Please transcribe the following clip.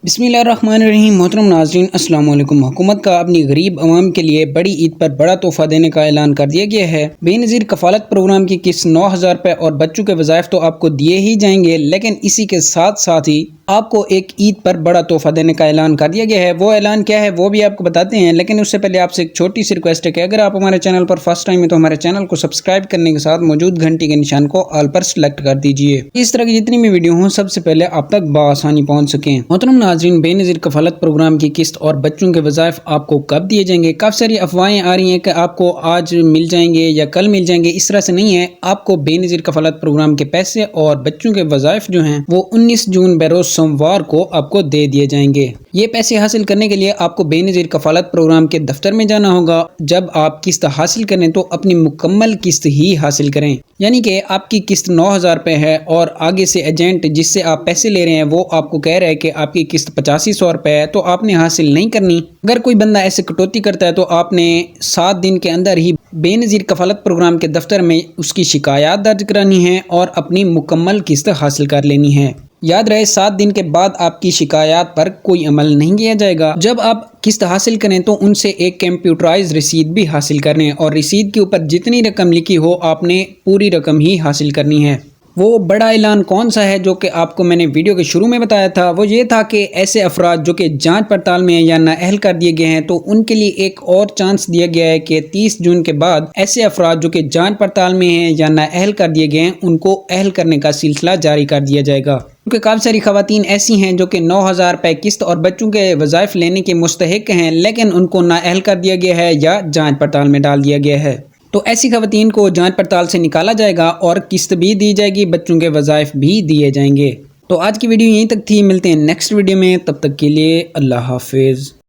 بسم اللہ الرحمن الرحیم۔ محترم ناظرین السلام علیکم۔ حکومت کا اپنی غریب عوام کے لیے بڑی عید پر بڑا تحفہ دینے کا اعلان کر دیا گیا ہے۔ بے نظیر کفالت پروگرام کی قسط 9,000 روپے اور بچوں کے وظائف تو آپ کو دیے ہی جائیں گے، لیکن اسی کے ساتھ ساتھ ہی آپ کو ایک عید پر بڑا تحفہ دینے کا اعلان کر دیا گیا ہے۔ وہ اعلان کیا ہے وہ بھی آپ کو بتاتے ہیں، لیکن اس سے پہلے آپ سے ایک چھوٹی سی ریکویسٹ ہے کہ اگر آپ ہمارے چینل پر فرسٹ ٹائم ہے تو ہمارے چینل کو سبسکرائب کرنے کے ساتھ موجود گھنٹی کے نشان کو آل پر سلیکٹ کر دیجئے، اس طرح کی جتنی بھی ویڈیو ہوں سب سے پہلے آپ تک بآسانی پہنچ سکیں۔ محترم ناظرین، بے نظیر کفالت پروگرام کی قسط اور بچوں کے وظائف آپ کو کب دیے جائیں گے؟ کافی ساری افواہیں آ رہی ہیں کہ آپ کو آج مل جائیں گے یا کل مل جائیں گے، اس طرح سے نہیں ہے۔ آپ کو بے نظیر کفالت پروگرام کے پیسے اور بچوں کے وظائف جو ہیں وہ 19 جون بروز سوموار کو آپ کو دے دیے جائیں گے۔ یہ پیسے حاصل کرنے کے لیے آپ کو بے نظیر کفالت پروگرام کے دفتر میں جانا ہوگا۔ جب آپ قسط حاصل کریں تو اپنی مکمل قسط ہی حاصل کریں، یعنی کہ آپ کی قسط 9,000 روپے ہے اور آگے سے ایجنٹ جس سے آپ پیسے لے رہے ہیں وہ آپ کو کہہ رہا ہے کہ آپ کی قسط 8500 روپے ہے، تو آپ نے حاصل نہیں کرنی۔ اگر کوئی بندہ ایسے کٹوتی کرتا ہے تو آپ نے 7 دن کے اندر ہی بے نظیر کفالت پروگرام کے دفتر میں اس کی شکایات درج کرانی ہے اور اپنی مکمل قسط حاصل کر لینی ہے۔ یاد رہے 7 دن کے بعد آپ کی شکایات پر کوئی عمل نہیں کیا جائے گا۔ جب آپ قسط حاصل کریں تو ان سے ایک کمپیوٹرائز رسید بھی حاصل کریں اور رسید کے اوپر جتنی رقم لکھی ہو آپ نے پوری رقم ہی حاصل کرنی ہے۔ وہ بڑا اعلان کون سا ہے جو کہ آپ کو میں نے ویڈیو کے شروع میں بتایا تھا؟ وہ یہ تھا کہ ایسے افراد جو کہ جانچ پڑتال میں ہیں یا نااہل کر دیے گئے ہیں تو ان کے لیے ایک اور چانس دیا گیا ہے کہ 30 جون کے بعد ایسے افراد جو کہ جانچ پڑتال میں ہیں یا نااہل کر دیے گئے ہیں ان کو اہل کرنے کا سلسلہ جاری کر دیا جائے گا، کیونکہ کافی ساری خواتین ایسی ہیں جو کہ 9,000 روپے قسط اور بچوں کے وظائف لینے کے مستحق ہیں، لیکن ان کو نااہل کر دیا گیا ہے یا جانچ پڑتال میں ڈال دیا گیا ہے۔ تو ایسی خواتین کو جانچ پڑتال سے نکالا جائے گا اور قسط بھی دی جائے گی، بچوں کے وظائف بھی دیے جائیں گے۔ تو آج کی ویڈیو یہیں تک تھی، ملتے ہیں نیکسٹ ویڈیو میں، تب تک کے لیے اللہ حافظ۔